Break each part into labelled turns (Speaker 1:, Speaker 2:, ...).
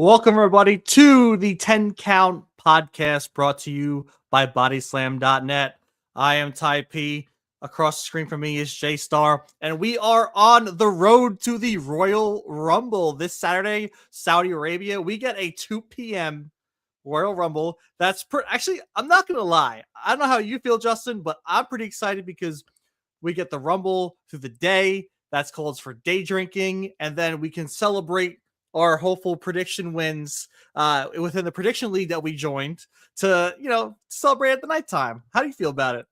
Speaker 1: Welcome, everybody, to the 10 Count podcast brought to you by Bodyslam.net. I am Ty P. Across the screen from me is J Star, and we are on the road to the Royal Rumble this Saturday, Saudi Arabia. We get a 2 p.m. Royal Rumble. That's actually, I'm not going to lie. I don't know how you feel, Justin, but I'm pretty excited because we get the Rumble through the day. That's calls for day drinking, and then we can celebrate our hopeful prediction wins within the prediction league that we joined to, celebrate at the nighttime. How do you feel about it?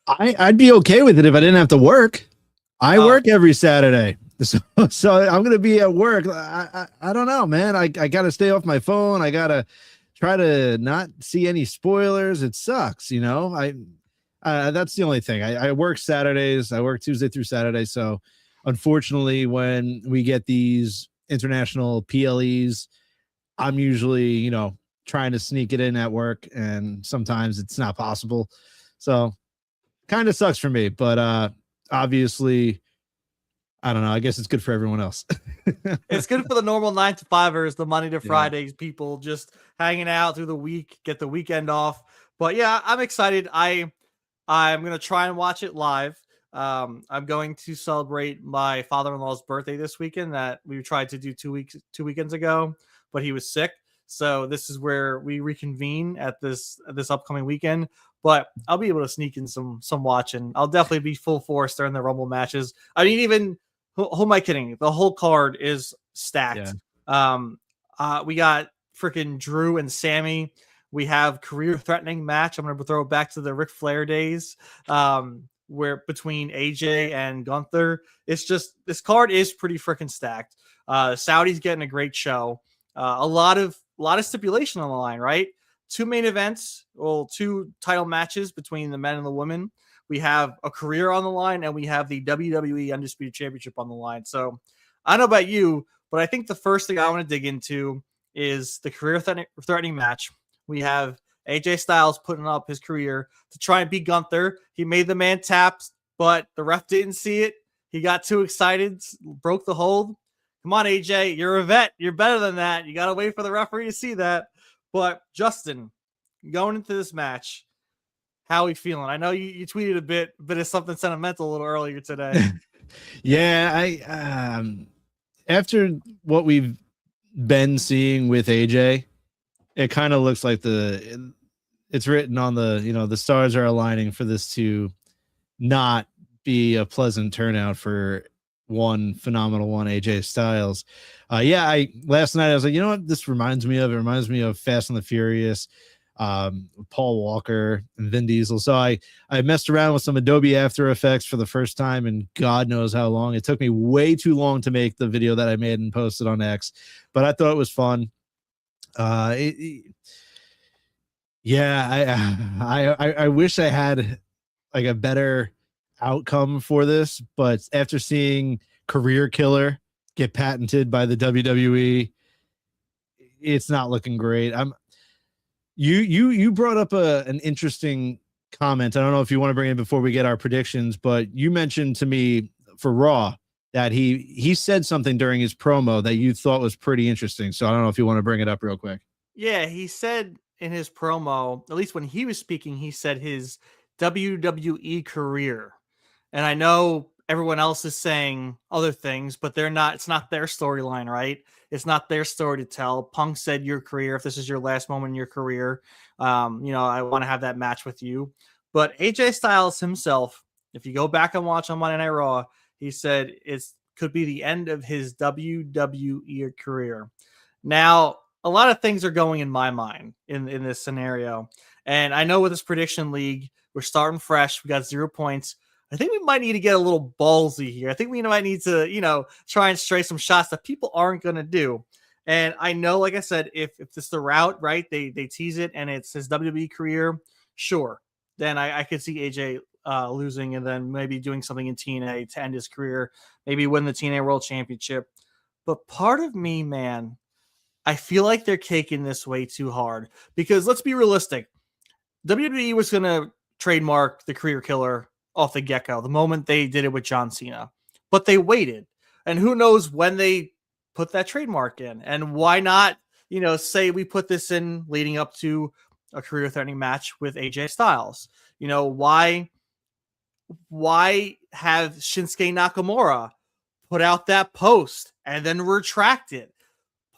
Speaker 2: I'd be okay with it if I didn't have to work. I work every Saturday, so I'm going to be at work. I don't know, man. I got to stay off my phone. I got to try to not see any spoilers. It sucks, that's the only thing. I work Saturdays. I work Tuesday through Saturday. So unfortunately, when we get these international PLEs, I'm usually, trying to sneak it in at work, and sometimes it's not possible. So kind of sucks for me, but obviously, I don't know. I guess it's good for everyone else.
Speaker 1: It's good for the normal 9-to-5ers, the Monday to Fridays people just hanging out through the week, get the weekend off. But yeah, I'm excited. I'm going to try and watch it live. I'm going to celebrate my father-in-law's birthday this weekend that we tried to do 2 weekends ago, but he was sick. So this is where we reconvene at this upcoming weekend. But I'll be able to sneak in some watching. I'll definitely be full force during the Rumble matches. I mean, even who am I kidding? The whole card is stacked. Yeah. We got freaking Drew and Sammy. We have career-threatening match. I'm going to throw it back to the Ric Flair days. Where between AJ and Gunther, it's just, this card is pretty freaking stacked. Saudi's getting a great show. A lot of stipulation on the line, right? two main events, well, two title matches between the men and the women. We have a career on the line, and we have the WWE Undisputed Championship on the line. So I don't know about you, but I think the first thing I want to dig into is the career threatening match. We have AJ Styles putting up his career to try and beat Gunther. He made the man tap, but the ref didn't see it. He got too excited, broke the hold. Come on, AJ, you're a vet. You're better than that. You got to wait for the referee to see that. But Justin, going into this match, how are we feeling? I know you tweeted a bit of something sentimental a little earlier today.
Speaker 2: Yeah, after what we've been seeing with AJ, it kind of looks like it's written on the stars are aligning for this to not be a pleasant turnout for one phenomenal one, AJ Styles. Last night I was like, you know what this reminds me of? It reminds me of Fast and the Furious, Paul Walker and Vin Diesel. So I messed around with some Adobe After Effects for the first time in God knows how long. It took me way too long to make the video that I made and posted on X, but I thought it was fun. I wish I had like a better outcome for this, but after seeing Career Killer get patented by the WWE, it's not looking great. You brought up an interesting comment. I don't know if you want to bring it before we get our predictions, but you mentioned to me for Raw that he said something during his promo that you thought was pretty interesting. So I don't know if you want to bring it up real quick.
Speaker 1: Yeah, he said in his promo, at least when he was speaking, he said his WWE career. And I know everyone else is saying other things, but it's not their storyline, right? It's not their story to tell. Punk said your career, if this is your last moment in your career, I want to have that match with you. But AJ Styles himself, if you go back and watch on Monday Night Raw, he said it could be the end of his WWE career. Now, a lot of things are going in my mind in this scenario. And I know with this prediction league, we're starting fresh. We got 0 points. I think we might need to get a little ballsy here. I think we might need to, try and stray some shots that people aren't going to do. And I know, like I said, if it's the route, right, they tease it and it's his WWE career, sure. Then I could see AJ losing and then maybe doing something in TNA to end his career, maybe win the TNA World Championship. But part of me, man, I feel like they're caking this way too hard because let's be realistic. WWE was going to trademark the Career Killer off the get-go, the moment they did it with John Cena. But they waited. And who knows when they put that trademark in. And why not, say we put this in leading up to a career-threatening match with AJ Styles? Why have Shinsuke Nakamura put out that post and then retract it?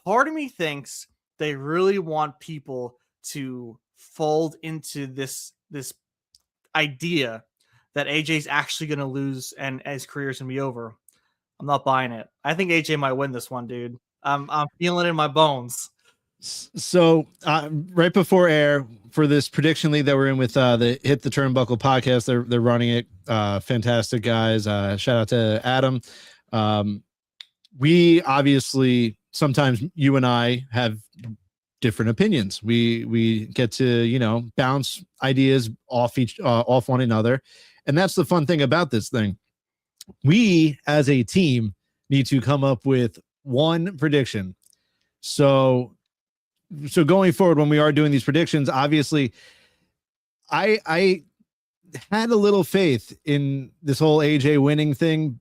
Speaker 1: Part of me thinks they really want people to fold into this idea that AJ's actually going to lose and his career is going to be over. I'm not buying it. I think AJ might win this one, dude. I'm feeling it in my bones.
Speaker 2: So right before air for this prediction league that we're in with the Hit the Turnbuckle podcast, they're running it. Fantastic guys. Shout out to Adam. We obviously sometimes you and I have different opinions. We get to bounce ideas off one another, and that's the fun thing about this thing. We as a team need to come up with one prediction. So going forward, when we are doing these predictions, obviously, I had a little faith in this whole AJ winning thing,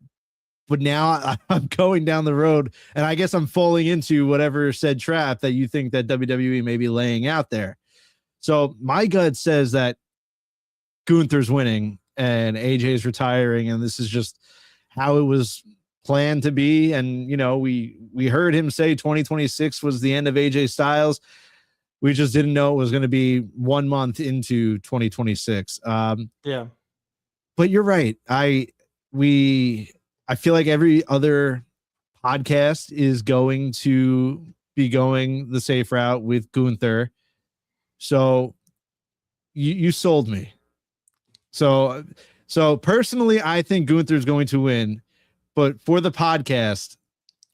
Speaker 2: but now I'm going down the road, and I guess I'm falling into whatever said trap that you think that WWE may be laying out there. So my gut says that Gunther's winning and AJ's retiring, and this is just how it was planned to be. And we heard him say 2026 was the end of AJ Styles. We just didn't know it was going to be 1 month into 2026.
Speaker 1: Yeah,
Speaker 2: but you're right. I feel like every other podcast is going to be going the safe route with Gunther. So you sold me. So personally, I think Gunther is going to win, but for the podcast,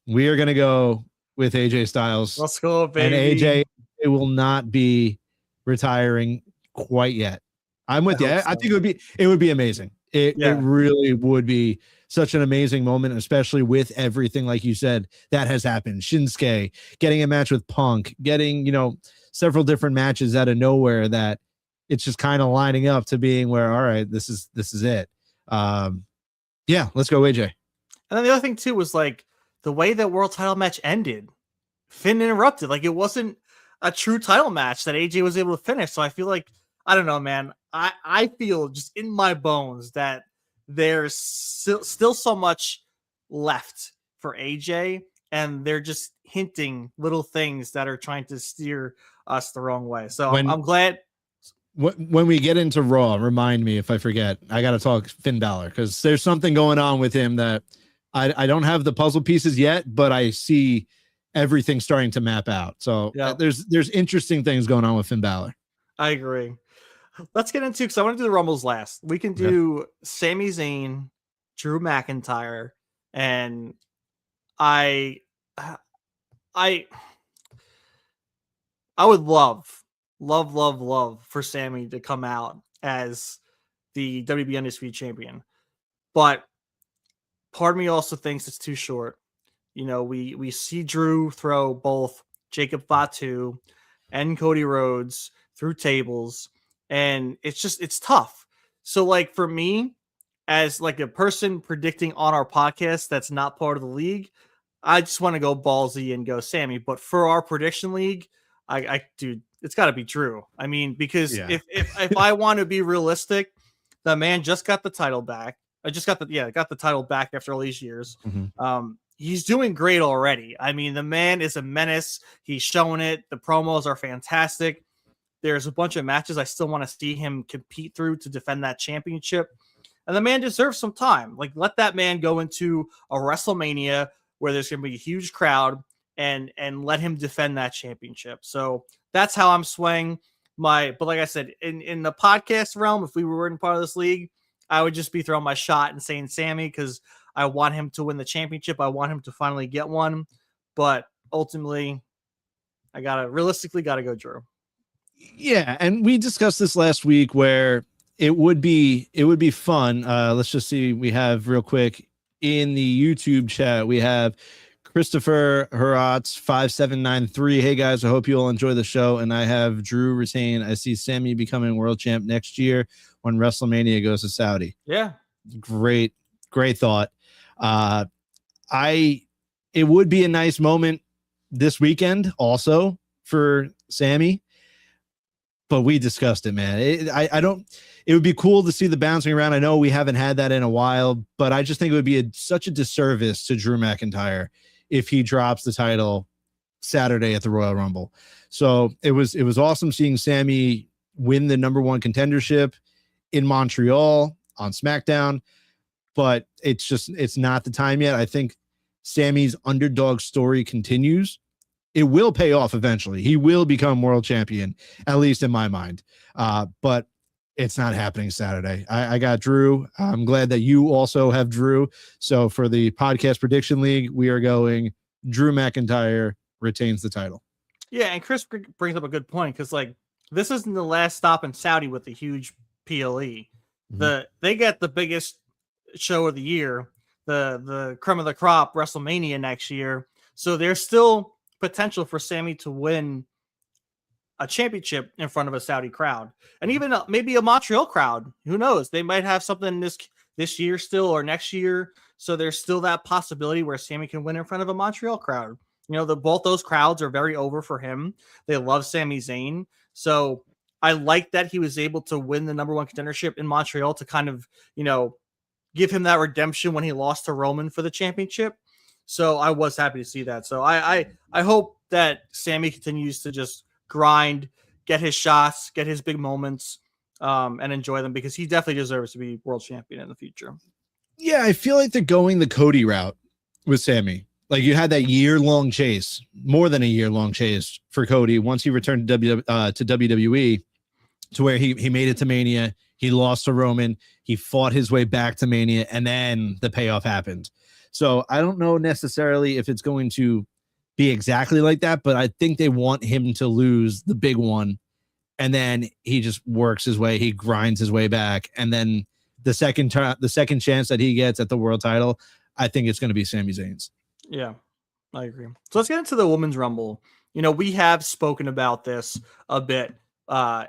Speaker 2: we are going to go with AJ Styles.
Speaker 1: Let's go, baby.
Speaker 2: And AJ will not be retiring quite yet. I'm with you.
Speaker 1: hope
Speaker 2: I
Speaker 1: so.
Speaker 2: think it would be amazing. It really would be such an amazing moment, especially with everything, like you said, that has happened. Shinsuke getting a match with Punk, getting, several different matches out of nowhere, that it's just kind of lining up to being where, all right, this is it. Yeah, let's go, AJ.
Speaker 1: And then the other thing too was like the way that world title match ended. Finn interrupted. Like, it wasn't a true title match that AJ was able to finish. So I feel like, I don't know, man. I feel just in my bones that there's still so much left for AJ, and they're just hinting little things that are trying to steer us the wrong way. So I'm glad.
Speaker 2: When we get into Raw, remind me if I forget. I got to talk Finn Balor, because there's something going on with him that I don't have the puzzle pieces yet, but I see everything starting to map out. So there's interesting things going on with Finn Balor.
Speaker 1: I agree. Let's get into, because I want to do the Rumbles last. We can do Sami Zayn, Drew McIntyre, and I would love for Sami to come out as the WWE Undisputed Champion, but part of me also thinks it's too short. We see Drew throw both Jacob Fatu and Cody Rhodes through tables, and it's tough. So, like, for me, as like a person predicting on our podcast that's not part of the league, I just want to go ballsy and go Sami. But for our prediction league, dude, it's got to be Drew. I mean, because if I want to be realistic, the man just got the title back. I just got the title back after all these years.
Speaker 2: Mm-hmm.
Speaker 1: He's doing great already. I mean, the man is a menace. He's showing it. The promos are fantastic. There's a bunch of matches I still want to see him compete through to defend that championship. And the man deserves some time. Like, let that man go into a WrestleMania where there's going to be a huge crowd, and let him defend that championship. So that's how I'm swaying but like I said, in the podcast realm, if we were in part of this league, I would just be throwing my shot and saying Sami, because I want him to win the championship. I want him to finally get one. But ultimately, realistically gotta go Drew.
Speaker 2: Yeah, and we discussed this last week, where it would be fun. Let's just see. We have real quick in the YouTube chat, we have Christopher Heratz 5793. Hey guys, I hope you all enjoy the show. And I have Drew retain. I see Sami becoming world champ next year when WrestleMania goes to Saudi.
Speaker 1: Yeah,
Speaker 2: great thought. It would be a nice moment this weekend also for Sami, but we discussed it, man. It would be cool to see the bouncing around. I know we haven't had that in a while, but I just think it would be such a disservice to Drew McIntyre if he drops the title Saturday at the Royal Rumble. So it was awesome seeing Sami win the number one contendership in Montreal on SmackDown, but it's not the time yet. I think Sami's underdog story continues. It will pay off eventually. He will become world champion, at least in my mind. But it's not happening Saturday. I got Drew. I'm glad that you also have Drew. So for the podcast prediction league, we are going Drew McIntyre retains the title.
Speaker 1: Yeah, and Chris brings up a good point, because like this isn't the last stop in Saudi with the huge PLE. Mm-hmm. They get the biggest show of the year, the creme of the crop, WrestleMania next year. So there's still potential for Sami to win a championship in front of a Saudi crowd, and even maybe a Montreal crowd. Who knows? They might have something this year still, or next year. So there's still that possibility where Sami can win in front of a Montreal crowd. Both those crowds are very over for him. They love Sami Zayn. So I like that he was able to win the number one contendership in Montreal to kind of, give him that redemption when he lost to Roman for the championship. So I was happy to see that. So I hope that Sami continues to just grind, get his shots, get his big moments, and enjoy them, because he definitely deserves to be world champion in the future.
Speaker 2: Yeah, I feel like they're going the Cody route with Sami. Like, you had that year-long chase, more than a year-long chase for Cody once he returned to WWE, to where he made it to Mania, he lost to Roman, he fought his way back to Mania, and then the payoff happened. So I don't know necessarily if it's going to be exactly like that, but I think they want him to lose the big one and then he just works his way, he grinds his way back, and then the second chance that he gets at the world title, I think it's going to be Sami Zayn's.
Speaker 1: Yeah, I agree. So let's get into the Women's Rumble. We have spoken about this a bit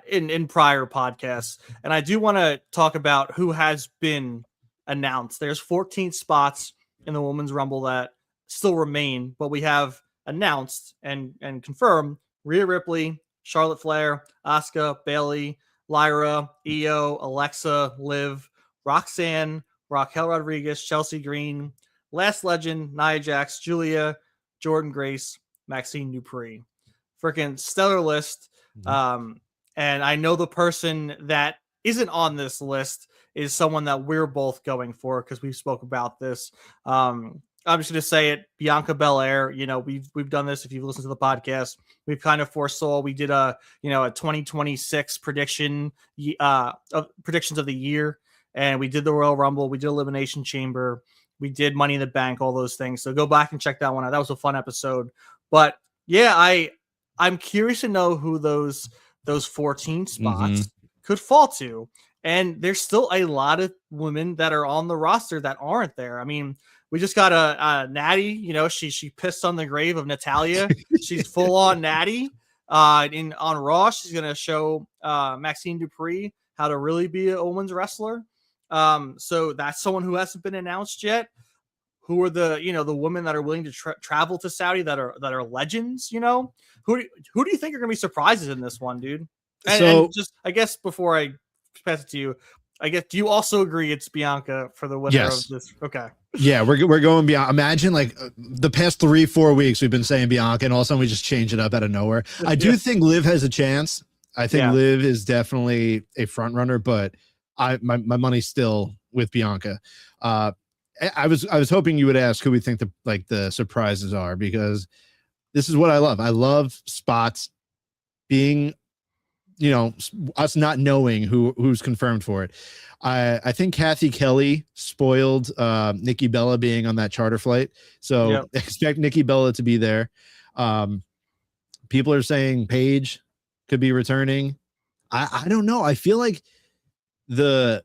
Speaker 1: in prior podcasts, and I do want to talk about who has been announced. There's 14 spots in the Women's Rumble that still remain, but we have announced and confirmed Rhea Ripley, Charlotte Flair, Asuka, Bayley, Lyra, Io, Alexa, Liv, Roxanne, Raquel Rodriguez, Chelsea Green, Last Legend, Nia Jax, Julia, Jordan Grace, Maxine Dupree. Freaking stellar list. And I know the person that isn't on this list is someone that we're both going for because we spoke about this. I'm just going to say it. Bianca Belair. We've done this. If you've listened to the podcast, we've kind of foresaw. We did a 2026 prediction of predictions of the year, and we did the Royal Rumble. We did Elimination Chamber. We did Money in the Bank. All those things. So go back and check that one out. That was a fun episode. But yeah, I'm curious to know who those 14 spots could fall to. And there's still a lot of women that are on the roster that aren't there. I mean, we just got a Natty, she pissed on the grave of Natalia. She's full on Natty. On Raw, she's going to show Maxine Dupree how to really be a women's wrestler. So that's someone who hasn't been announced yet. Who are the women that are willing to travel to Saudi that are legends? Who do you think are going to be surprises in this one, dude? And just, I guess before I pass it to you, do you also agree it's Bianca for the winner of this? Okay.
Speaker 2: Yeah, we're going Bianca. Imagine like the past 3-4 weeks we've been saying Bianca, and all of a sudden we just change it up out of nowhere. I do think Liv has a chance. I think Liv is definitely a front runner, but my money's still with Bianca. I was hoping you would ask who we think the surprises are, because this is what I love. I love spots being, us not knowing who's confirmed for it. I think Kathy Kelly spoiled Nikki Bella being on that charter flight. So expect Nikki Bella to be there. People are saying Paige could be returning. I don't know. I feel like the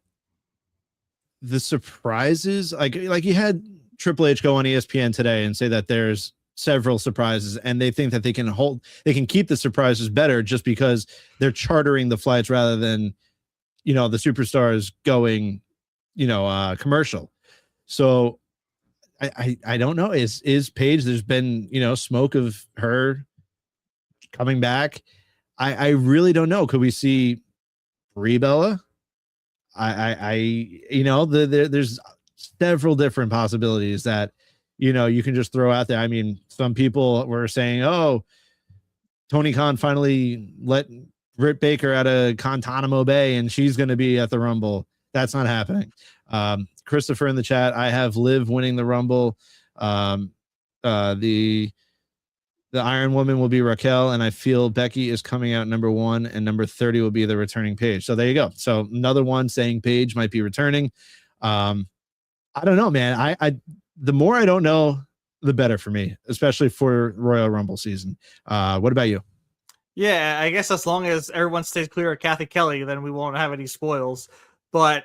Speaker 2: surprises, like you had Triple H go on ESPN today and say that there's several surprises, and they think that they can keep the surprises better just because they're chartering the flights rather than the superstars going commercial. So I don't know, is Paige, there's been smoke of her coming back. I really don't know. Could we see Brie Bella? There's several different possibilities that you can just throw out there. I mean, some people were saying, oh, Tony Khan finally let Britt Baker out of Guantanamo Bay and she's going to be at the Rumble. That's not happening. Christopher in the chat, I have Liv winning the Rumble. The Iron Woman will be Raquel, and I feel Becky is coming out number 1, and number 30 will be the returning Paige. So there you go. So another one saying Paige might be returning. I don't know, man. I the more I don't know, the better for me, especially for Royal Rumble season. What about you?
Speaker 1: Yeah, I guess as long as everyone stays clear of Kathy Kelly, then we won't have any spoils. But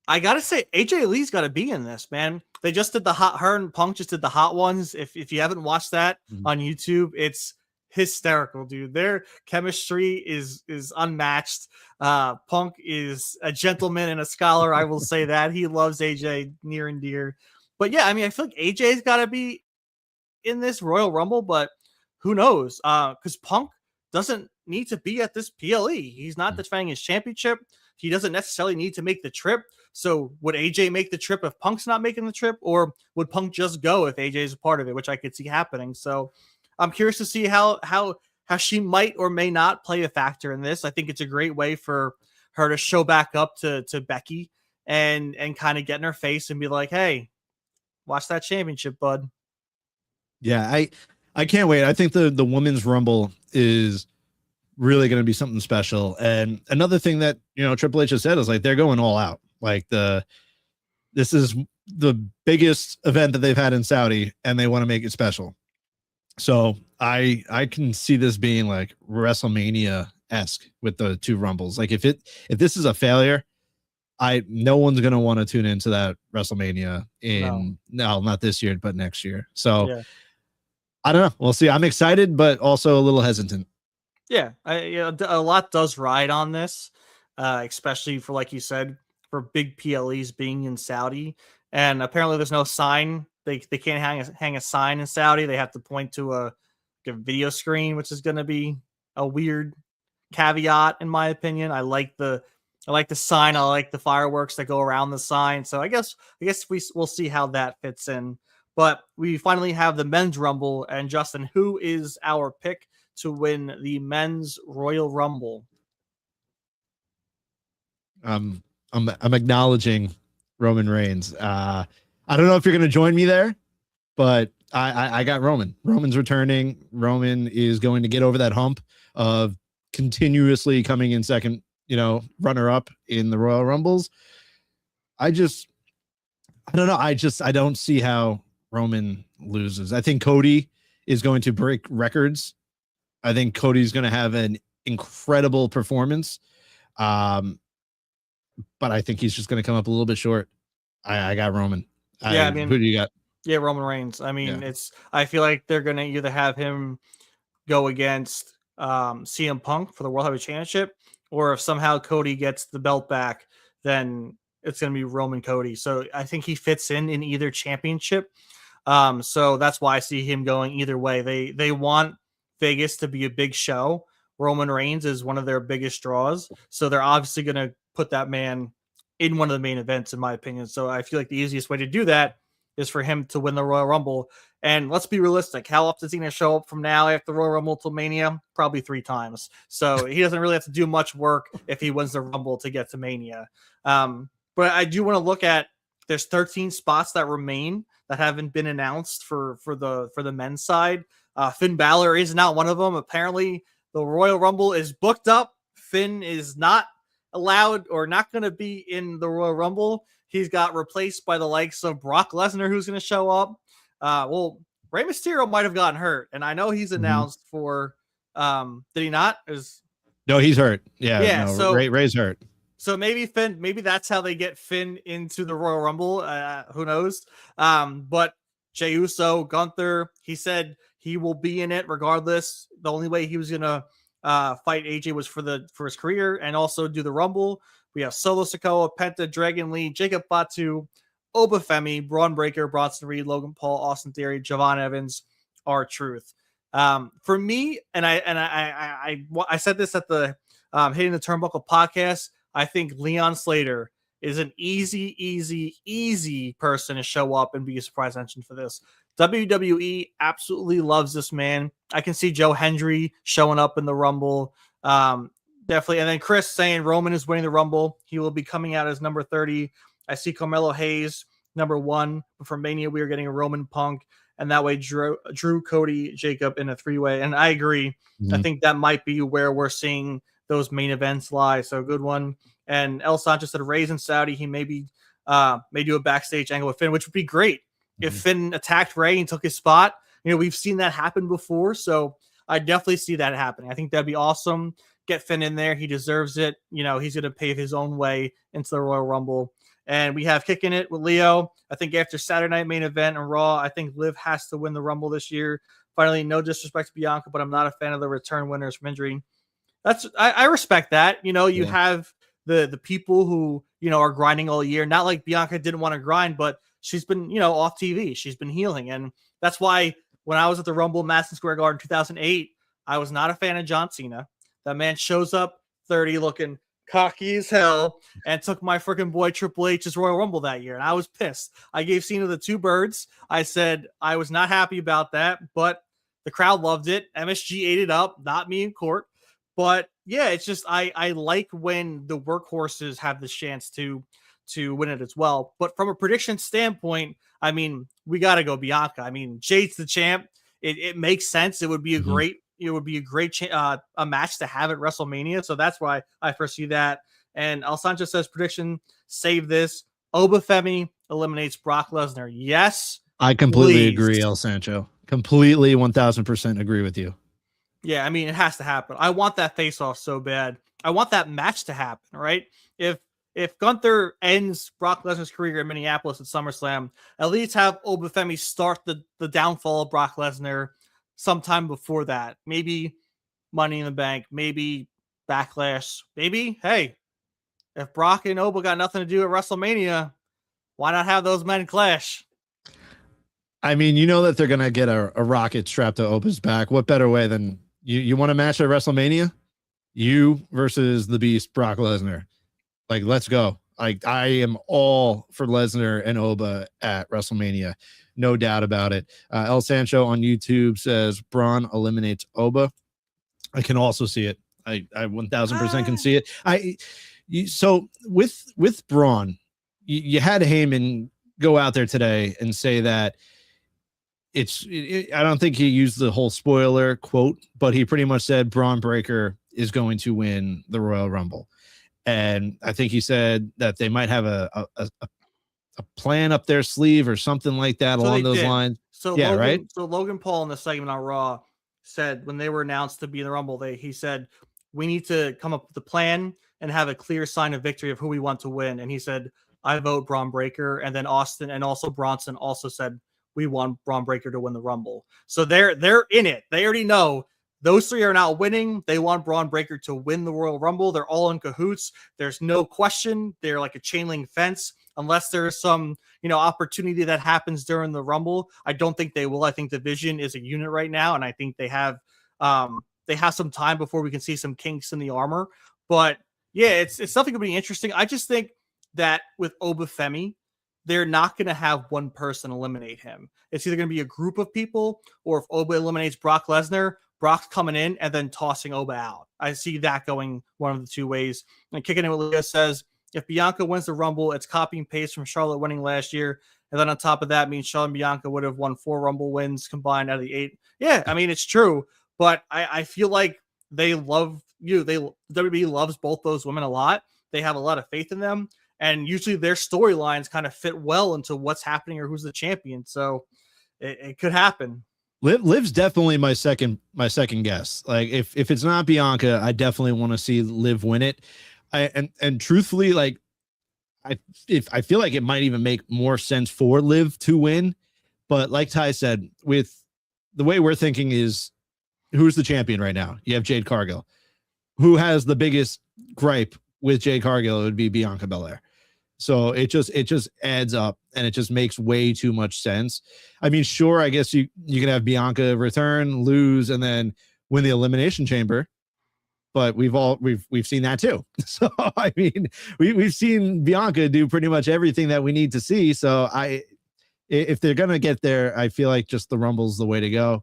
Speaker 1: I gotta say, AJ Lee's got to be in this, man. They just did her and Punk just did the hot ones. If you haven't watched that on YouTube, it's hysterical, dude. Their chemistry is unmatched. Punk is a gentleman and a scholar. I will say that. He loves AJ near and dear. But yeah, I mean, I feel like AJ's got to be in this Royal Rumble, but who knows? Because Punk doesn't need to be at this PLE. He's not defending his championship. He doesn't necessarily need to make the trip. So would AJ make the trip if Punk's not making the trip, or would Punk just go if AJ is a part of it, which I could see happening. So I'm curious to see how she might or may not play a factor in this. I think it's a great way for her to show back up to Becky and kind of get in her face and be like, hey, watch that championship, bud.
Speaker 2: Yeah, I can't wait. I think the Women's Rumble is really going to be something special. And another thing that, Triple H has said is like, they're going all out. Like this is the biggest event that they've had in Saudi, and they want to make it special. So I can see this being like WrestleMania esque with the 2 Rumbles. Like if this is a failure, no one's gonna want to tune into that WrestleMania no, not this year, but next year. So
Speaker 1: Yeah.
Speaker 2: I don't know. We'll see. I'm excited, but also a little hesitant.
Speaker 1: Yeah, a lot does ride on this, especially for, like you said, for big PLEs being in Saudi, and apparently there's no sign. They can't hang a sign in Saudi. They have to point to a video screen, which is going to be a weird caveat in my opinion. I like the sign. I like the fireworks that go around the sign. So I guess we'll see how that fits in. But we finally have the men's rumble, and Justin, who is our pick to win the men's Royal Rumble?
Speaker 2: I'm acknowledging Roman Reigns. I don't know if you're going to join me there, but I got Roman. Roman's returning. Roman is going to get over that hump of continuously coming in second, runner up in the Royal Rumbles. I don't know. I don't see how Roman loses. I think Cody is going to break records. I think Cody's going to have an incredible performance. But I think he's just going to come up a little bit short. I got Roman.
Speaker 1: I mean,
Speaker 2: who do you got?
Speaker 1: Yeah, Roman Reigns. I mean, I feel like they're going to either have him go against CM Punk for the World Heavyweight Championship, or if somehow Cody gets the belt back, then it's going to be Roman Cody. So I think he fits in either championship. So that's why I see him going either way. They want Vegas to be a big show. Roman Reigns is one of their biggest draws. So they're obviously going to put that man in one of the main events, in my opinion. So I feel like the easiest way to do that is for him to win the Royal Rumble. And let's be realistic. How often is he going to show up from now after the Royal Rumble till Mania? Probably 3 times. So he doesn't really have to do much work if he wins the Rumble to get to Mania. But I do want to look at, there's 13 spots that remain that haven't been announced for the men's side. Finn Balor is not one of them. Apparently, the Royal Rumble is booked up. Finn is not allowed or not going to be in the Royal Rumble. He's got replaced by the likes of Brock Lesnar, who's going to show up. Well, Rey Mysterio might have gotten hurt, and I know he's announced for. Did he not?
Speaker 2: No, he's hurt. Yeah. No,
Speaker 1: So
Speaker 2: Ray's hurt.
Speaker 1: So maybe Finn. Maybe that's how they get Finn into the Royal Rumble. Who knows? But Jey Uso, Gunther, he said he will be in it regardless. The only way he was gonna fight AJ was for his career and also do the Rumble. We have Solo Sikoa, Penta, Dragon Lee, Jacob Fatu, Obafemi, Braun Breaker, Bronson Reed, Logan Paul, Austin Theory, Javon Evans, R-Truth. For me, and I said this at the Hitting the Turnbuckle podcast, I think Leon Slater is an easy person to show up and be a surprise entrant for this. WWE absolutely loves this man. I can see Joe Hendry showing up in the Rumble. Definitely. And then Chris saying Roman is winning the Rumble. He will be coming out as number 30. I see Carmelo Hayes, number 1. But for Mania, we are getting a Roman Punk. And that way, Drew, Cody, Jacob in a 3-way. And I agree. Mm-hmm. I think that might be where we're seeing those main events lie. So good one. And El Sanchez said Ray's in Saudi. He may do a backstage angle with Finn, which would be great. Mm-hmm. If Finn attacked Ray and took his spot. We've seen that happen before. So I definitely see that happening. I think that'd be awesome. Get Finn in there. He deserves it. He's going to pave his own way into the Royal Rumble. And we have Kicking It with Leo. I think after Saturday Night Main Event and Raw, I think Liv has to win the Rumble this year. Finally, no disrespect to Bianca, but I'm not a fan of the return winners from injury. I respect that. You have the people who, are grinding all year. Not like Bianca didn't want to grind, but she's been, off TV. She's been healing. And that's why when I was at the Rumble Madison Square Garden 2008, I was not a fan of John Cena. That man shows up 30 looking cocky as hell and took my freaking boy Triple H's Royal Rumble that year. And I was pissed. I gave Cena the 2 birds. I said I was not happy about that, but the crowd loved it. MSG ate it up, not me in court. But yeah, it's just I like when the workhorses have the chance to win it as well. But from a prediction standpoint, I mean, we got to go Bianca. I mean, Jade's the champ. It makes sense. It would be a great a match to have at WrestleMania. So that's why I foresee that. And El Sanchez says prediction, save this. Obafemi eliminates Brock Lesnar. Yes.
Speaker 2: I completely agree, El Sancho. Completely 1000% agree with you.
Speaker 1: Yeah, I mean, it has to happen. I want that face off so bad. I want that match to happen, right? If Gunther ends Brock Lesnar's career in Minneapolis at SummerSlam, at least have Obafemi start the downfall of Brock Lesnar sometime before that. Maybe Money in the Bank, maybe Backlash, maybe, hey, if Brock and Oba got nothing to do at WrestleMania, why not have those men clash?
Speaker 2: I mean, you know that they're gonna get a rocket strapped to Oba's back. What better way than you want a match at WrestleMania? You versus the Beast, Brock Lesnar. Like, let's go. Like, I am all for Lesnar and Oba at WrestleMania. No doubt about it. El Sancho on YouTube says Braun eliminates Oba. I can also see it. I 1000% can see it. So with Braun, you had Heyman go out there today and say that I don't think he used the whole spoiler quote, but he pretty much said Braun Breaker is going to win the Royal Rumble. And I think he said that they might have a plan up their sleeve or something like that along those lines.
Speaker 1: So
Speaker 2: yeah,
Speaker 1: Logan,
Speaker 2: right.
Speaker 1: So Logan Paul in the segment on Raw said when they were announced to be in the Rumble, he said, we need to come up with a plan and have a clear sign of victory of who we want to win. And he said, I vote Braun Breaker. And then Austin and also Bronson also said, we want Braun Breaker to win the Rumble. So they're in it. They already know those three are not winning. They want Braun Breaker to win the Royal Rumble. They're all in cahoots. There's no question. They're like a chain link fence. Unless there's some, opportunity that happens during the Rumble, I don't think they will. I think Division is a unit right now, and I think they have some time before we can see some kinks in the armor. But yeah, it's something to be interesting. I just think that with Obafemi, they're not going to have one person eliminate him. It's either going to be a group of people, or if Oba eliminates Brock Lesnar, Brock's coming in and then tossing Oba out. I see that going one of the two ways. And kicking it with Leah says, if Bianca wins the Rumble, it's copy and paste from Charlotte winning last year. And then on top of that means Charlotte and Bianca would have won 4 Rumble wins combined out of the 8. Yeah, I mean, it's true. But I feel like they love you. WWE loves both those women a lot. They have a lot of faith in them. And usually their storylines kind of fit well into what's happening or who's the champion. So it could happen.
Speaker 2: Liv's definitely my second guess. Like if it's not Bianca, I definitely want to see Liv win it. And truthfully, like I feel like it might even make more sense for Liv to win. But like Ty said, with the way we're thinking is who's the champion right now? You have Jade Cargill. Who has the biggest gripe with Jade Cargill? It would be Bianca Belair. So it just adds up and it just makes way too much sense. I mean, sure, I guess you can have Bianca return, lose, and then win the Elimination Chamber. But we've seen that too. So I mean, we've seen Bianca do pretty much everything that we need to see. So if they're gonna get there, I feel like just the Rumble's the way to go.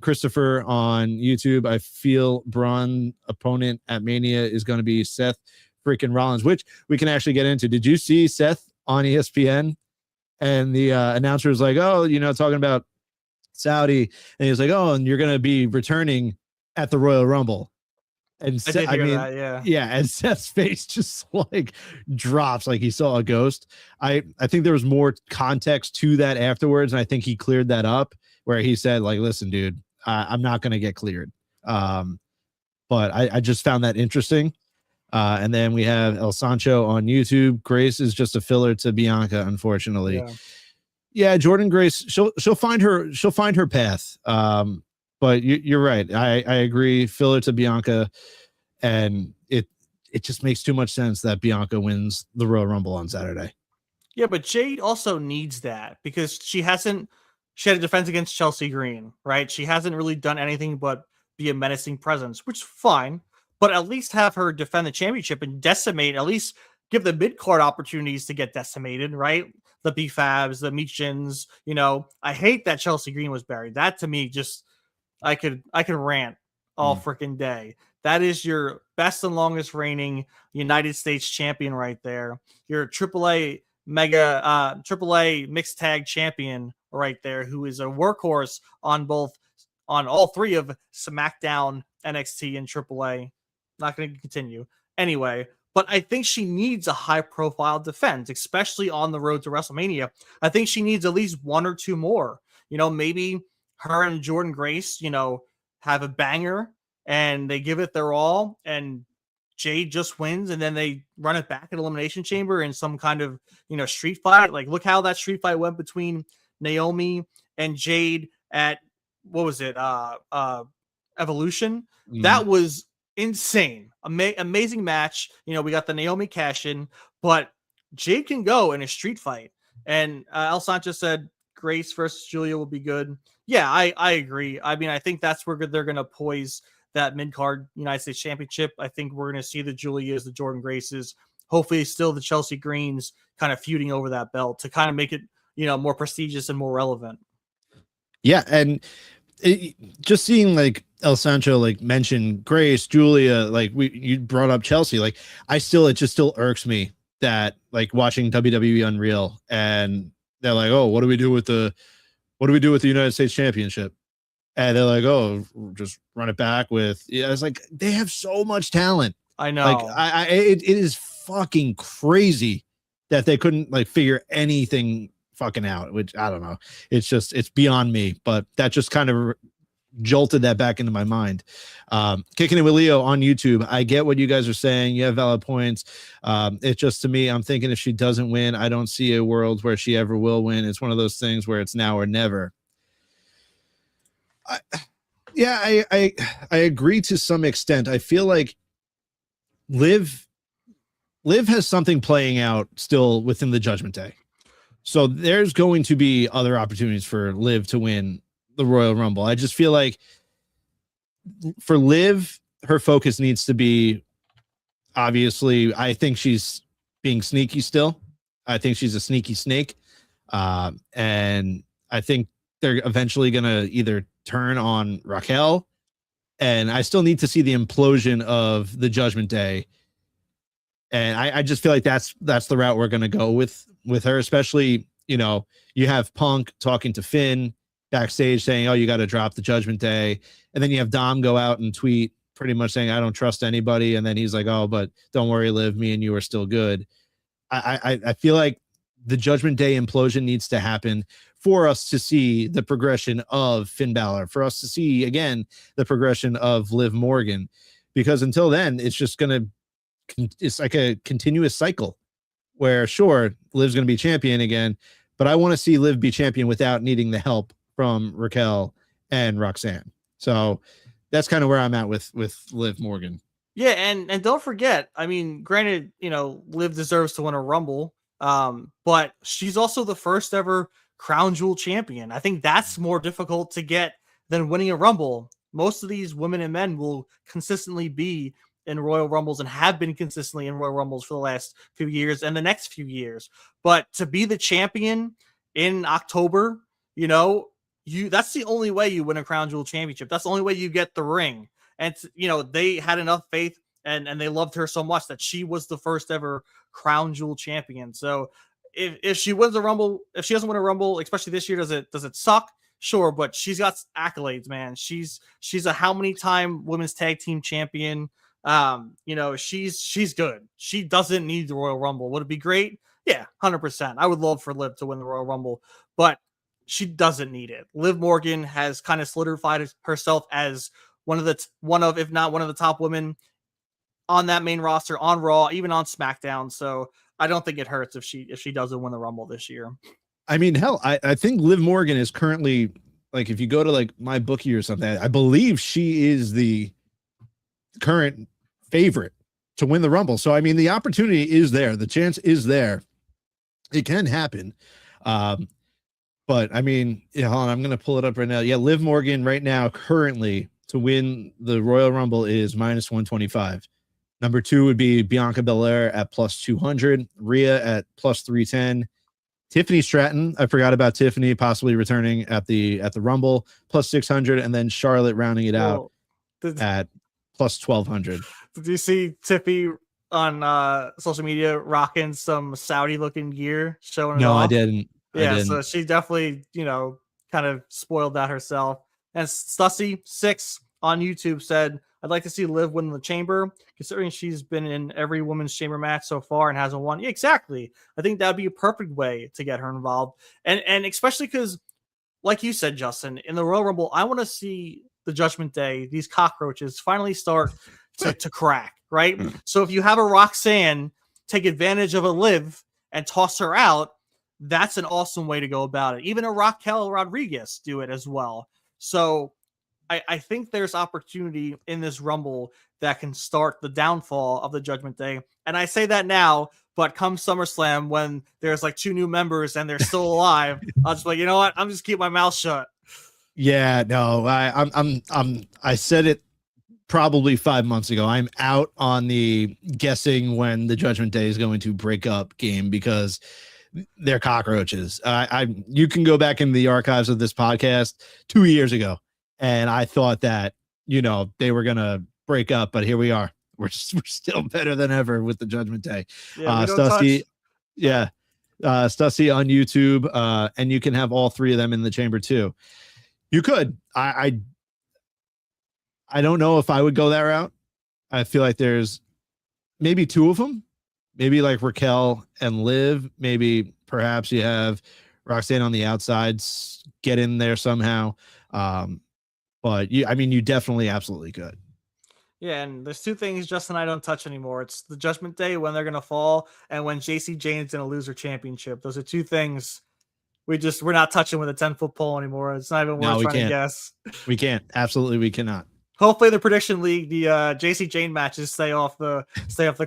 Speaker 2: Christopher on YouTube, I feel Braun opponent at Mania is going to be Seth freaking Rollins, which we can actually get into. Did you see Seth on ESPN? And the announcer was like, oh, talking about Saudi. And he was like, oh, and you're going to be returning at the Royal Rumble. And and Seth's face just like drops like he saw a ghost. I think there was more context to that afterwards. And I think he cleared that up where he said, like, listen, dude, I'm not going to get cleared. But I just found that interesting. And then we have El Sancho on YouTube. Grace is just a filler to Bianca, unfortunately. Yeah, Jordan Grace, she'll find her path. But you're right. I agree. Filler to Bianca, and it just makes too much sense that Bianca wins the Royal Rumble on Saturday.
Speaker 1: Yeah, but Jade also needs that because she had a defense against Chelsea Green, right? She hasn't really done anything but be a menacing presence, which is fine. But at least have her defend the championship and decimate, at least give the mid-card opportunities to get decimated, right? The B-Fabs, the Meechins, I hate that Chelsea Green was buried. That to me just, I could rant all freaking day. That is your best and longest reigning United States champion right there. Your AAA mixed tag champion right there, who is a workhorse on all 3 of SmackDown, NXT, and AAA. Not going to continue. Anyway, but I think she needs a high-profile defense, especially on the road to WrestleMania. I think she needs at least 1 or 2 more. Maybe her and Jordan Grace, have a banger and they give it their all, and Jade just wins, and then they run it back at Elimination Chamber in some kind of, street fight. Like, look how that street fight went between Naomi and Jade at, what was it? Evolution. That was insane. Amazing match. We got the Naomi cash in, but Jade can go in a street fight. And El Sanchez said Grace versus Julia will be good. Yeah, I agree. I mean, I think that's where they're going to poise that mid-card United States Championship. I think we're going to see the Julias, the Jordan Graces, hopefully still the Chelsea Greens kind of feuding over that belt to kind of make it, more prestigious and more relevant.
Speaker 2: Yeah, and just seeing like El Sancho like mention Grace, Julia, like you brought up Chelsea, like it just still irks me that like watching WWE Unreal and they're like, oh, what do we do with the United States Championship? And they're like, oh, just run it back with. Yeah, it's like they have so much talent.
Speaker 1: I know.
Speaker 2: Like it is fucking crazy that they couldn't like figure anything fucking out. Which I don't know. It's beyond me. But that just kind of jolted that back into my mind. Kicking it with Leo on YouTube. I get what you guys are saying. You have valid points. It's just, to me, I'm thinking if she doesn't win, I don't see a world where she ever will win. It's one of those things where it's now or never. I agree to some extent. I feel like Liv has something playing out still within the Judgment Day. So there's going to be other opportunities for Liv to win the Royal Rumble. I just feel like for Liv, her focus needs to be, obviously, I think she's being sneaky still. I think she's a sneaky snake. And I think they're eventually going to either turn on Raquel, and I still need to see the implosion of the Judgment Day. And I just feel like that's the route we're going to go with her, especially, you have Punk talking to Finn backstage saying, oh, you got to drop the Judgment Day. And then you have Dom go out and tweet pretty much saying, I don't trust anybody. And then he's like, oh, but don't worry, Liv, me and you are still good. I feel like the Judgment Day implosion needs to happen for us to see the progression of Finn Balor, for us to see, again, the progression of Liv Morgan, because until then, it's just it's like a continuous cycle where, sure, Liv's going to be champion again, but I want to see Liv be champion without needing the help from Raquel and Roxanne. So that's kind of where I'm at with Liv Morgan.
Speaker 1: Yeah, and don't forget, I mean, granted, Liv deserves to win a Rumble, but she's also the first ever Crown Jewel champion. I think that's more difficult to get than winning a Rumble. Most of these women and men will consistently be in Royal Rumbles and have been consistently in Royal Rumbles for the last few years and the next few years. But to be the champion in October, that's the only way you win a Crown Jewel championship. That's the only way you get the ring. And, they had enough faith and they loved her so much that she was the first ever Crown Jewel champion. So if she wins a Rumble, if she doesn't win a Rumble, especially this year, does it suck? Sure, but she's got accolades, man. She's a how many time women's tag team champion. She's good. She doesn't need the Royal Rumble. Would it be great? Yeah, 100%. I would love for Liv to win the Royal Rumble, but she doesn't need it. Liv Morgan has kind of solidified herself as one of, if not one of the top women on that main roster, on Raw, even on SmackDown. So I don't think it hurts if she doesn't win the Rumble this year.
Speaker 2: I mean, hell, I think Liv Morgan is currently, like, if you go to like my bookie or something, I believe she is the current favorite to win the Rumble. So, I mean, the opportunity is there. The chance is there. It can happen. But I mean, hold on, I'm going to pull it up right now. Yeah. Liv Morgan right now, currently to win the Royal Rumble is -125. Number 2 would be Bianca Belair at +200, Rhea at +310, Tiffany Stratton. I forgot about Tiffany possibly returning at the Rumble, +600, and then Charlotte rounding it out at +1200.
Speaker 1: Did you see Tiffy on social media rocking some Saudi looking gear showing it
Speaker 2: No,
Speaker 1: off?
Speaker 2: I didn't.
Speaker 1: So she definitely, kind of spoiled that herself. And Stussy6 on YouTube said, I'd like to see Liv win the chamber, considering she's been in every women's chamber match so far and hasn't won. Yeah, exactly. I think that'd be a perfect way to get her involved. And especially because, like you said, Justin, in the Royal Rumble, I want to see the Judgment Day, these cockroaches finally start to crack, right? So if you have a Roxanne take advantage of a Liv and toss her out, that's an awesome way to go about it. Even a Raquel Rodriguez do it as well. So I think there's opportunity in this Rumble that can start the downfall of the Judgment Day. And I say that now, but come SummerSlam, when there's like 2 new members and they're still alive, I'll just be like, you know what? I'm just keep my mouth shut.
Speaker 2: Yeah, no, I said it probably 5 months ago. I'm out on the guessing when the Judgment Day is going to break up game because they're cockroaches. You can go back in the archives of this podcast 2 years ago, and I thought that, you know, they were gonna break up, but here we are. We're still better than ever with the Judgment Day.
Speaker 1: Yeah,
Speaker 2: Stussy, yeah, Stussy on YouTube, and you can have all 3 of them in the chamber too. You could. I don't know if I would go that route. I feel like there's maybe 2 of them, maybe like Raquel and Liv. Maybe perhaps you have Roxanne on the outsides, get in there somehow. But you definitely absolutely could.
Speaker 1: Yeah, and there's 2 things Justin and I don't touch anymore. It's the Judgment Day, when they're gonna fall, and when JC Jane's gonna lose her championship. Those are 2 things we're not touching with a 10-foot pole anymore. It's not even worth trying to guess.
Speaker 2: We can't. Absolutely, we cannot.
Speaker 1: Hopefully, the prediction league, the JC Jane matches stay off the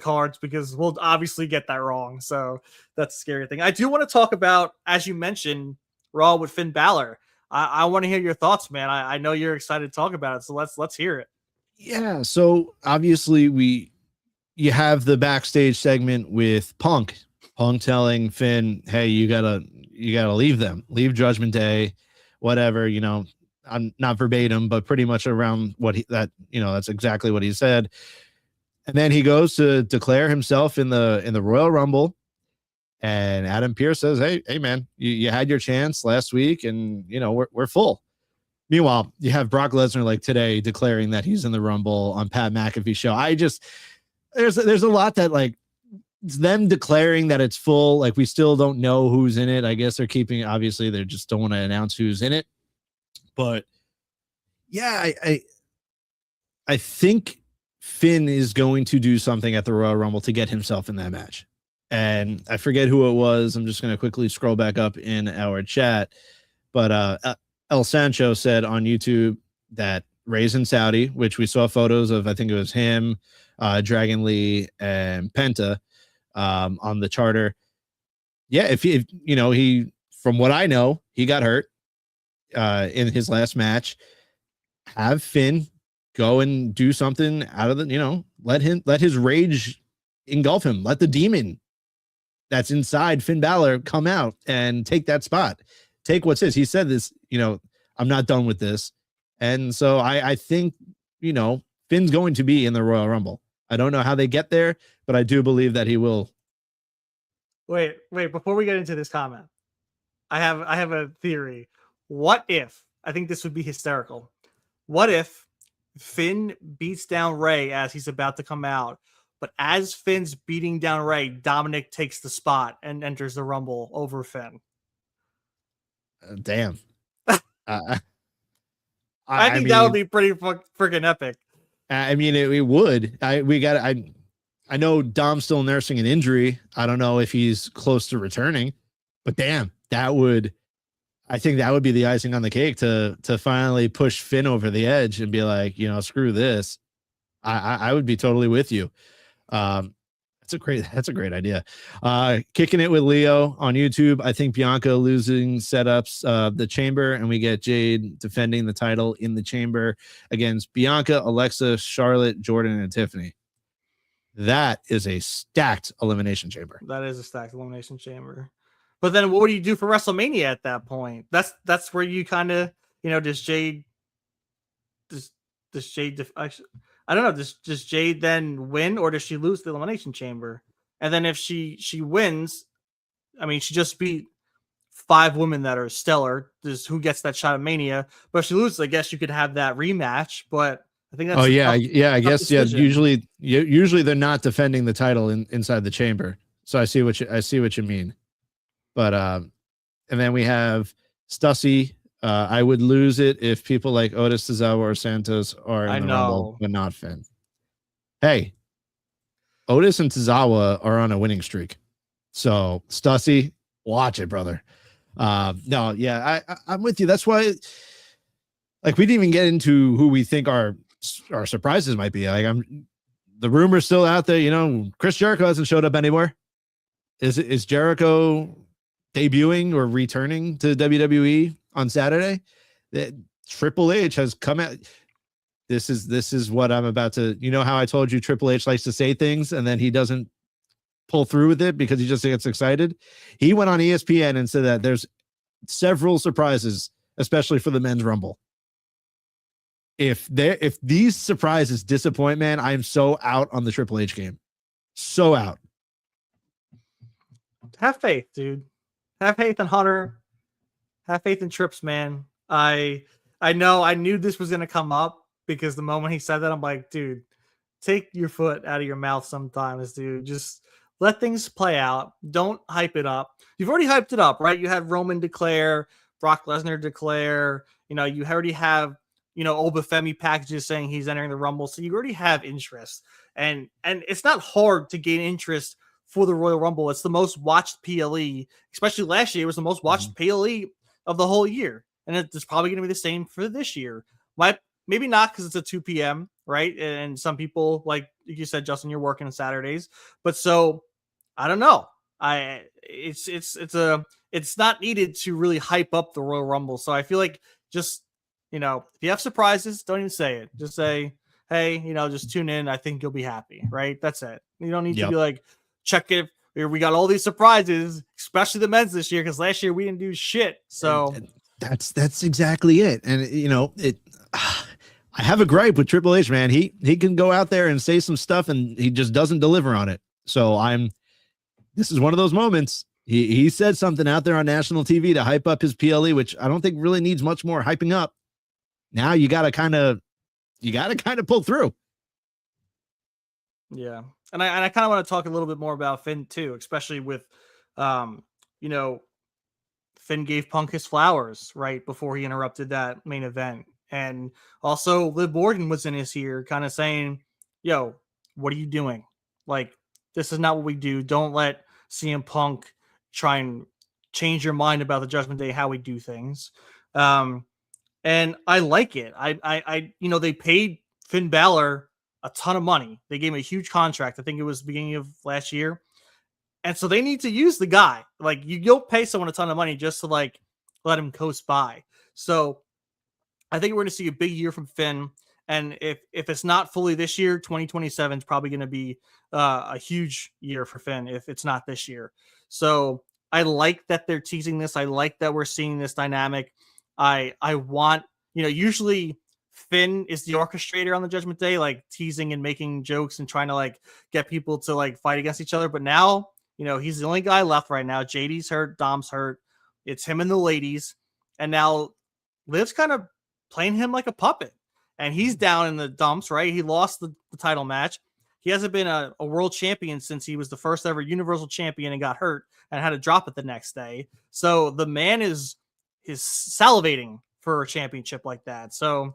Speaker 1: cards, because we'll obviously get that wrong. So that's a scary thing. I do want to talk about, as you mentioned, Raw with Finn Balor. I want to hear your thoughts, man. I know you're excited to talk about it, so let's hear it.
Speaker 2: Yeah. So obviously you have the backstage segment with Punk telling Finn, hey, you gotta leave them, leave Judgment Day, whatever, you know. I'm not verbatim, but pretty much around that's exactly what he said. And then he goes to declare himself in the Royal Rumble, and Adam Pearce says, hey man, you had your chance last week, and you know we're full. Meanwhile, you have Brock Lesnar like today declaring that he's in the Rumble on Pat McAfee's show. There's a lot that, like, it's them declaring that it's full. Like, we still don't know who's in it. I guess they're keeping, obviously they just don't want to announce who's in it. But yeah, I think Finn is going to do something at the Royal Rumble to get himself in that match. And I forget who it was. I'm just going to quickly scroll back up in our chat. But El Sancho said on YouTube that Raisin Saudi, which we saw photos of, I think it was him, Dragon Lee, and Penta on the charter. Yeah, if he, from what I know, he got hurt in his last match. Have Finn go and do something out of the, let his rage engulf him. Let the demon that's inside Finn Balor come out and take that spot. Take what's his. He said this, I'm not done with this. And so I think, Finn's going to be in the Royal Rumble. I don't know how they get there, but I do believe that he will.
Speaker 1: Wait, before we get into this comment, I have a theory. What if, I think this would be hysterical. What if Finn beats down Ray as he's about to come out, but as Finn's beating down Ray, Dominic takes the spot and enters the Rumble over Finn?
Speaker 2: Damn.
Speaker 1: I think that would be pretty freaking epic.
Speaker 2: I mean, it would. I know Dom's still nursing an injury. I don't know if he's close to returning, but damn, I think that would be the icing on the cake to finally push Finn over the edge and be like, screw this. I would be totally with you. That's a great idea. Kicking it with Leo on YouTube. I think Bianca losing setups the chamber, and we get Jade defending the title in the chamber against Bianca, Alexa, Charlotte, Jordan, and Tiffany. That is a stacked elimination chamber.
Speaker 1: That is a stacked elimination chamber. But then what do you do for WrestleMania at that point? That's where you kind of, does Jade I don't know. Does Jade then win, or does she lose the elimination chamber? And then if she wins, I mean, she just beat 5 women that are stellar. Who gets that shot at Mania? But if she loses, I guess you could have that rematch. But I think that's
Speaker 2: I guess decision. Usually they're not defending the title inside the chamber. So I see what you mean. But and then we have Stussy I would lose it if people like Otis, Tozawa, or Santos are in
Speaker 1: I
Speaker 2: the Rumble,
Speaker 1: know.
Speaker 2: but not Finn. Hey, Otis and Tozawa are on a winning streak. So Stussy, watch it, brother. No, yeah, I'm with you. That's why, like, we didn't even get into who we think our surprises might be. Like, the rumor's still out there. You know, Chris Jericho hasn't showed up anywhere. Is Jericho debuting or returning to WWE on Saturday? That Triple H has come out. This is what I'm about to. You know how I told you Triple H likes to say things and then he doesn't pull through with it because he just gets excited. He went on ESPN and said that there's several surprises, especially for the men's Rumble. If these surprises disappoint, man, I am so out on the Triple H game. So out.
Speaker 1: Have faith, dude. Have faith in Hunter. Have faith in Trips, man. I knew this was gonna come up because the moment he said that, I'm like, dude, take your foot out of your mouth sometimes, dude. Just let things play out. Don't hype it up. You've already hyped it up, right? You had Roman declare, Brock Lesnar declare. You know, you already have, you know, Obafemi packages saying he's entering the Rumble. So you already have interest. And it's not hard to gain interest for the Royal Rumble. It's the most watched PLE, especially last year. It was the most watched PLE of the whole year. And it's probably going to be the same for this year. Maybe not because it's a 2 p.m., right? And some people, like you said, Justin, you're working on Saturdays. But so, I don't know. It's not needed to really hype up the Royal Rumble. So I feel like just, you know, if you have surprises, don't even say it. Just say, hey, you know, just tune in. I think you'll be happy, right? That's it. You don't need to be like, check it. We got all these surprises, especially the men's this year, because last year we didn't do shit. So
Speaker 2: and that's exactly it. And you know, I have a gripe with Triple H, man. He can go out there and say some stuff and he just doesn't deliver on it. So this is one of those moments. He said something out there on national TV to hype up his PLE, which I don't think really needs much more hyping up. Now you gotta kind of pull through.
Speaker 1: Yeah. And I kind of want to talk a little bit more about Finn too, especially with, you know, Finn gave Punk his flowers right before he interrupted that main event. And also Liv Morgan was in his ear kind of saying, yo, what are you doing? Like, this is not what we do. Don't let CM Punk try and change your mind about the Judgment Day, how we do things. And I like it. I you know, they paid Finn Balor a ton of money. They gave him a huge contract. I think it was the beginning of last year. And so they need to use the guy. Like, you don't pay someone a ton of money just to like let him coast by. So I think we're going to see a big year from Finn. And if it's not fully this year, 2027 is probably going to be a huge year for Finn if it's not this year. So I like that they're teasing this. I like that we're seeing this dynamic. I want, you know, usually Finn is the orchestrator on the Judgment Day, like teasing and making jokes and trying to like get people to like fight against each other. But now, you know, he's the only guy left right now. JD's hurt, Dom's hurt. It's him and the ladies. And now Liv's kind of playing him like a puppet. And he's down in the dumps, right? He lost the title match. He hasn't been a world champion since he was the first ever Universal Champion and got hurt and had to drop it the next day. So the man is salivating for a championship like that. So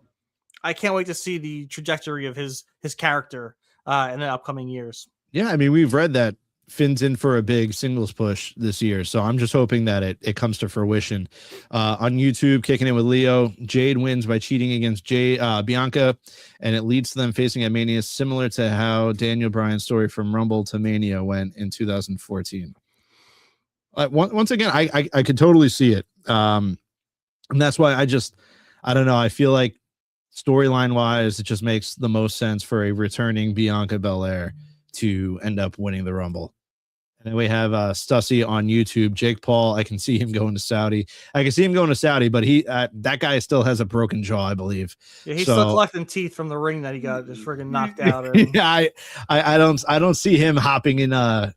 Speaker 1: I can't wait to see the trajectory of his character in the upcoming years.
Speaker 2: Yeah, I mean, we've read that Finn's in for a big singles push this year, so I'm just hoping that it comes to fruition. On YouTube, Kicking It with Leo, Jade wins by cheating against Bianca, and it leads to them facing at Mania, similar to how Daniel Bryan's story from Rumble to Mania went in 2014. Once again, I could totally see it, and that's why I don't know. I feel like storyline wise, it just makes the most sense for a returning Bianca Belair to end up winning the Rumble. And then we have Stussy on YouTube. Jake Paul, I can see him going to Saudi. I can see him going to Saudi, but that guy still has a broken jaw, I believe.
Speaker 1: Yeah, he's still collecting teeth from the ring that he got just friggin' knocked out.
Speaker 2: Yeah, I don't see him hopping in the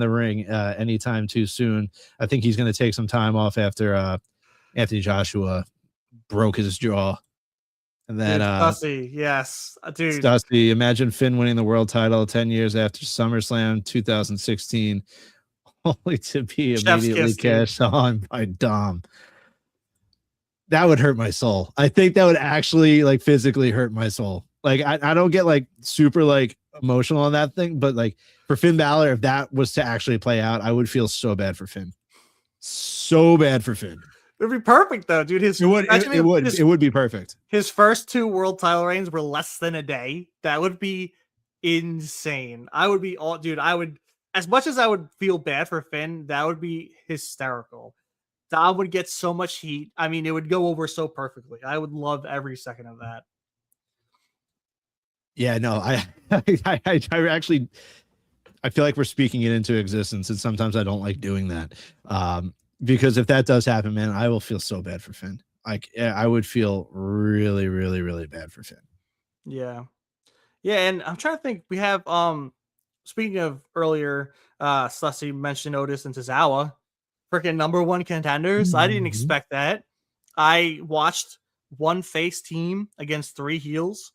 Speaker 2: ring anytime too soon. I think he's going to take some time off after Anthony Joshua broke his jaw. And then
Speaker 1: Stussy, yes, dude.
Speaker 2: Stussy, imagine Finn winning the world title 10 years after SummerSlam 2016, only to be immediately cashed on by Dom. that would hurt my soul. I think that would actually like physically hurt my soul. Like I don't get like super like emotional on that thing, but like for Finn Balor, if that was to actually play out, I would feel so bad for Finn. So bad for Finn.
Speaker 1: It'd be perfect though, dude.
Speaker 2: It would be perfect.
Speaker 1: His first 2 world title reigns were less than a day. That would be insane. I would be all, dude. I would, as much as I would feel bad for Finn, that would be hysterical. Dom would get so much heat. I mean, it would go over so perfectly. I would love every second of that.
Speaker 2: Yeah, no, I actually, I feel like we're speaking it into existence, and sometimes I don't like doing that. Because if that does happen, man, I will feel so bad for Finn. Like I would feel really, really, really bad for Finn.
Speaker 1: Yeah. Yeah, and I'm trying to think. We have speaking of earlier, Sussy mentioned Otis and Tozawa, freaking number 1 contenders. I didn't expect that. I watched one face team against 3 heels,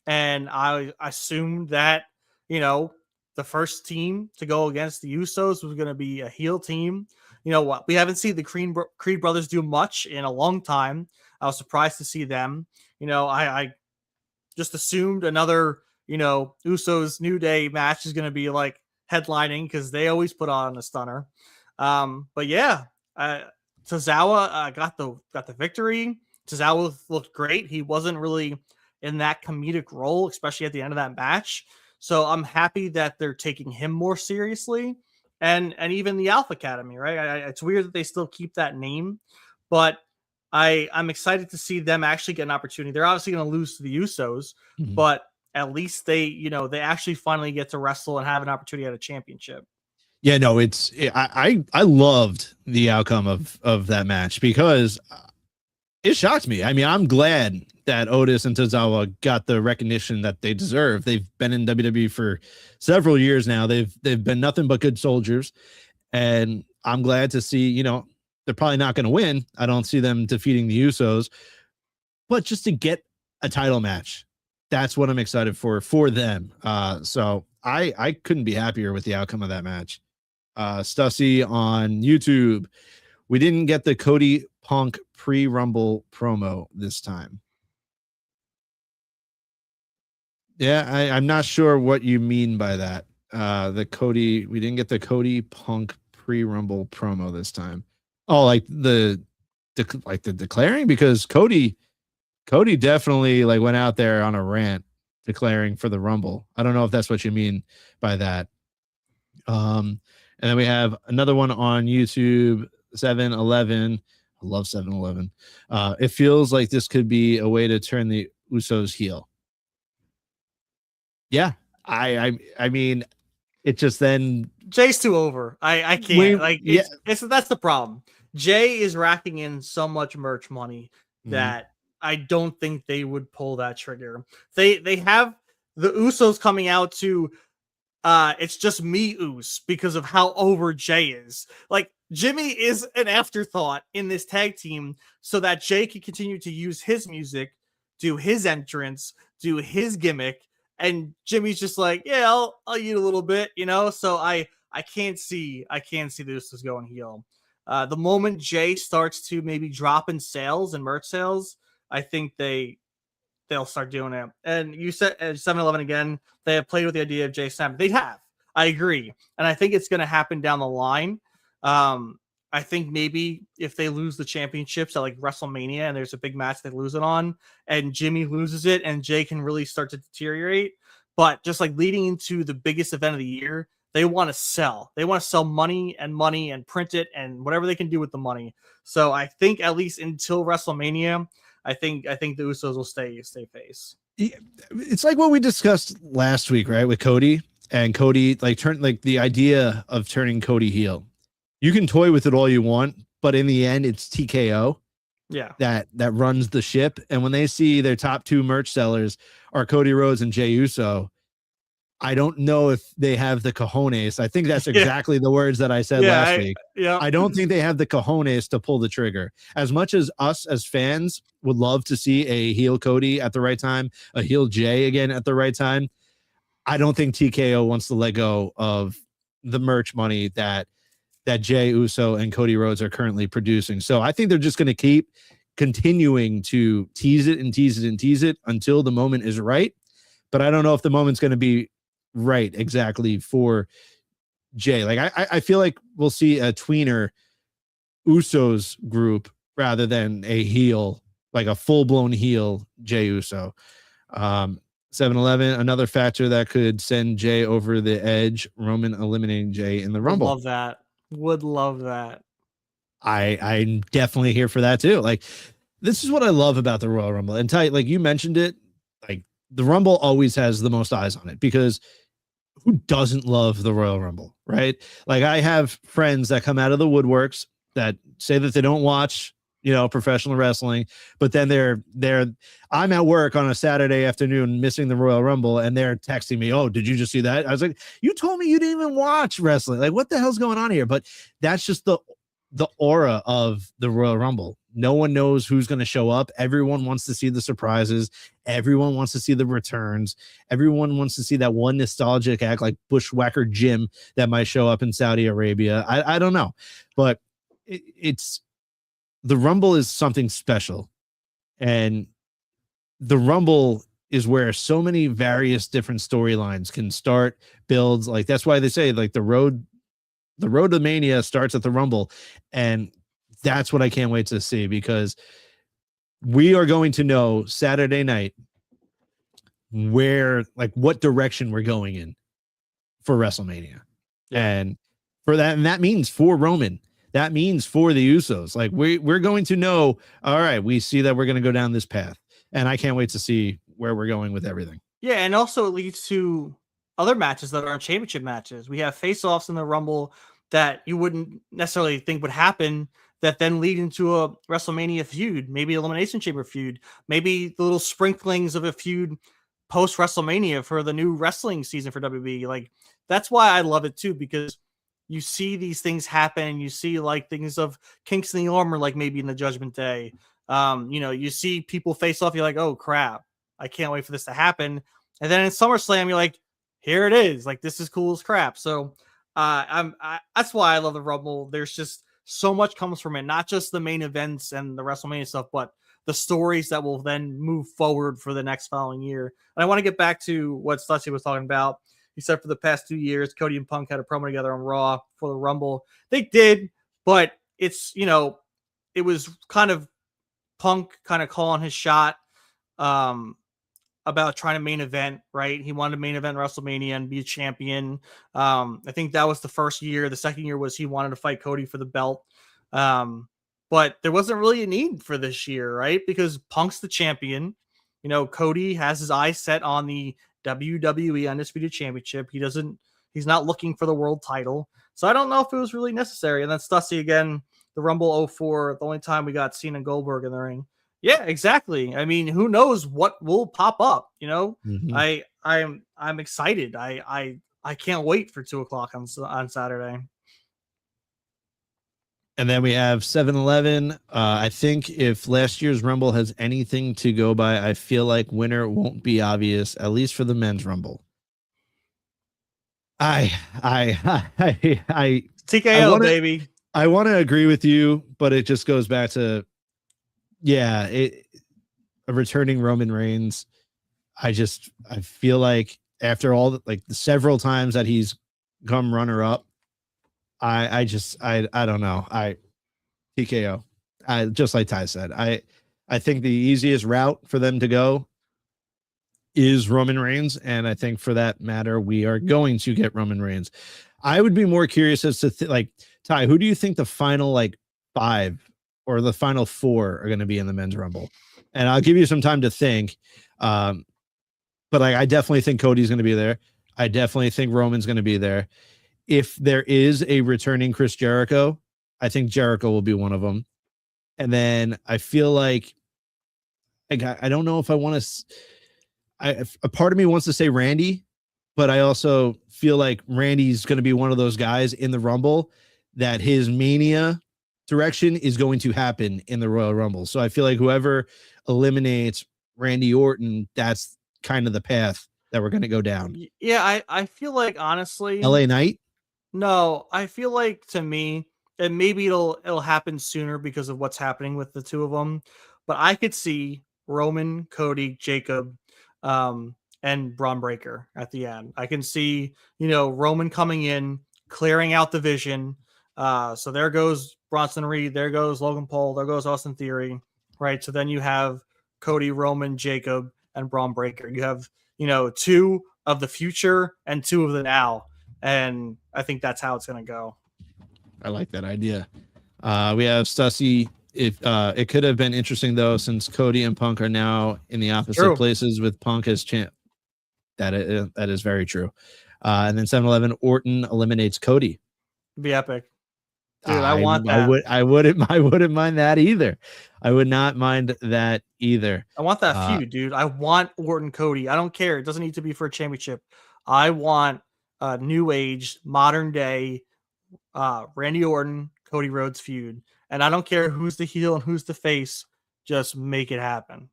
Speaker 1: and I assumed that, you know, the first team to go against the Usos was going to be a heel team. You know what? We haven't seen the Creed brothers do much in a long time. I was surprised to see them. You know, I just assumed another, you know, Usos New Day match is going to be like headlining because they always put on a stunner. But yeah, Tozawa got the victory. Tozawa looked great. He wasn't really in that comedic role, especially at the end of that match. So I'm happy that they're taking him more seriously, and even the Alpha Academy, right? It's weird that they still keep that name, but I'm excited to see them actually get an opportunity. They're obviously going to lose to the Usos, but at least they actually finally get to wrestle and have an opportunity at a championship.
Speaker 2: Yeah, no, I loved the outcome of that match because it shocked me. I mean, I'm glad that Otis and Tozawa got the recognition that they deserve. They've been in WWE for several years now. They've been nothing but good soldiers, and I'm glad to see, you know, they're probably not going to win. I don't see them defeating the Usos, but just to get a title match, that's what I'm excited for them. So I couldn't be happier with the outcome of that match. Stussy on YouTube, we didn't get the Cody Punk pre-Rumble promo this time. Yeah, I'm not sure what you mean by that. We didn't get the Cody Punk pre-Rumble promo this time. Oh, like the declaring, because Cody definitely like went out there on a rant declaring for the Rumble. I don't know if that's what you mean by that. And then we have another one on YouTube, 7-Eleven. I love 7-Eleven. It feels like this could be a way to turn the Usos heel. Yeah, I mean, it just then
Speaker 1: Jay's too over. I can't that's the problem. Jay is racking in so much merch money that I don't think they would pull that trigger. They have the Usos coming out to it's just me Us because of how over Jay is. Like Jimmy is an afterthought in this tag team so that Jay can continue to use his music, do his entrance, do his gimmick, and Jimmy's just like, yeah, I'll eat a little bit, you know. So I can't see the Usos going heel. The moment Jay starts to maybe drop in sales and merch sales, I think they'll start doing it. And you said at 7-Eleven again, they have played with the idea of Jay Snap. They have. I agree. And I think it's going to happen down the line. I think maybe if they lose the championships at like WrestleMania and there's a big match they lose it on and Jimmy loses it and Jay can really start to deteriorate. But just like leading into the biggest event of the year, they want to sell. They want to sell money and print it and whatever they can do with the money. So I think at least until WrestleMania, I think the Usos will stay face.
Speaker 2: It's like what we discussed last week, right? With Cody and Cody, like the idea of turning Cody heel. You can toy with it all you want, but in the end, it's TKO.
Speaker 1: Yeah,
Speaker 2: that runs the ship. And when they see their top 2 merch sellers are Cody Rhodes and Jey Uso, I don't know if they have the cojones. I think that's exactly the words that I said last week.
Speaker 1: Yeah,
Speaker 2: I don't think they have the cojones to pull the trigger. As much as us as fans would love to see a heel Cody at the right time, a heel Jay again at the right time, I don't think TKO wants to let go of the merch money that Jey Uso and Cody Rhodes are currently producing. So I think they're just going to keep continuing to tease it and tease it and tease it until the moment is right. But I don't know if the moment's going to be right exactly for Jay. Like I feel like we'll see a tweener Usos group rather than a heel, like a full-blown heel Jay Uso. 7-Eleven, another factor that could send Jay over the edge, Roman eliminating Jay in the Rumble.
Speaker 1: Love that. Would love that.
Speaker 2: I'm definitely here for that too. Like, this is what I love about the Royal Rumble. And Ty, like you mentioned it, like the Rumble always has the most eyes on it, because who doesn't love the Royal Rumble, right? Like, I have friends that come out of the woodworks that say that they don't watch, professional wrestling, but then I'm at work on a Saturday afternoon missing the Royal Rumble, and they're texting me, "Oh, did you just see that?" I was like, "You told me you didn't even watch wrestling. Like, what the hell's going on here?" But that's just the aura of the Royal Rumble. No one knows who's going to show up. Everyone wants to see the surprises. Everyone wants to see the returns. Everyone wants to see that one nostalgic act like Bushwhacker Jim that might show up in Saudi Arabia. I don't know, but it's the Rumble is something special, and the Rumble is where so many various different storylines can start, builds. Like, that's why they say, like, the road to Mania starts at the Rumble. And that's what I can't wait to see, because we are going to know Saturday night what direction we're going in for WrestleMania. Yeah. And that means for Roman, that means for the Usos. Like, we're going to know, all right, we see that we're going to go down this path. And I can't wait to see where we're going with everything.
Speaker 1: Yeah, and also it leads to other matches that aren't championship matches. We have face-offs in the Rumble that you wouldn't necessarily think would happen, that then lead into a WrestleMania feud, maybe Elimination Chamber feud, maybe the little sprinklings of a feud post WrestleMania for the new wrestling season for WWE. Like, that's why I love it too, because you see these things happen, and you see like things of kinks in the armor, like maybe in the Judgment Day. You see people face off, you're like, oh crap, I can't wait for this to happen. And then in SummerSlam, you're like, here it is. Like, this is cool as crap. So that's why I love the Rumble. There's just so much comes from it, not just the main events and the WrestleMania stuff, but the stories that will then move forward for the next following year. And I want to get back to what Stutzy was talking about. He said for the past 2 years, Cody and Punk had a promo together on Raw for the Rumble. They did, but it's, it was kind of Punk kind of calling his shot about trying to main event, right? He wanted to main event WrestleMania and be a champion. I think that was the first year. The second year was he wanted to fight Cody for the belt. But there wasn't really a need for this year, right? Because Punk's the champion. Cody has his eyes set on the WWE Undisputed Championship. He's not looking for the world title. So I don't know if it was really necessary. And then Stussy again, the Rumble 04, the only time we got Cena and Goldberg in the ring. Yeah, exactly. I mean, who knows what will pop up? Mm-hmm. I'm excited. I can't wait for 2:00 on Saturday.
Speaker 2: And then we have 7-Eleven. I think if last year's Rumble has anything to go by, I feel like winner won't be obvious, at least for the men's Rumble.
Speaker 1: TKO, baby.
Speaker 2: I want to agree with you, but it just goes back to, a returning Roman Reigns. I feel like after all the several times that he's come runner up, I don't know. TKO. Just like Ty said, I think the easiest route for them to go is Roman Reigns. And I think for that matter, we are going to get Roman Reigns. I would be more curious as to Ty, who do you think the final 5 or the final 4 are going to be in the men's Rumble? And I'll give you some time to think. But I definitely think Cody's going to be there. I definitely think Roman's going to be there. If there is a returning Chris Jericho, I think Jericho will be one of them. And then I feel like I don't know if I want to. A part of me wants to say Randy, but I also feel like Randy's going to be one of those guys in the Rumble that his Mania direction is going to happen in the Royal Rumble. So I feel like whoever eliminates Randy Orton, that's kind of the path that we're going to go down.
Speaker 1: Yeah, I feel like, honestly,
Speaker 2: LA Knight.
Speaker 1: No, I feel like, to me, and maybe it'll happen sooner because of what's happening with the two of them. But I could see Roman, Cody, Jacob, and Braun Breaker at the end. I can see, Roman coming in, clearing out the vision. So there goes Bronson Reed, there goes Logan Paul, there goes Austin Theory, right? So then you have Cody, Roman, Jacob, and Braun Breaker. You have, two of the future and two of the now. And I think that's how it's going to go.
Speaker 2: I like that idea. We have Stussy. If it could have been interesting though, since Cody and Punk are now in the opposite places with Punk as champ. That is very true. And then 7-Eleven, Orton eliminates Cody.
Speaker 1: It'd be epic. Dude, I want that.
Speaker 2: I wouldn't mind that either. I would not mind that either.
Speaker 1: I want that feud, dude. I want Orton Cody. I don't care. It doesn't need to be for a championship. I want a new age, modern day Randy Orton, Cody Rhodes feud. And I don't care who's the heel and who's the face. Just make it happen.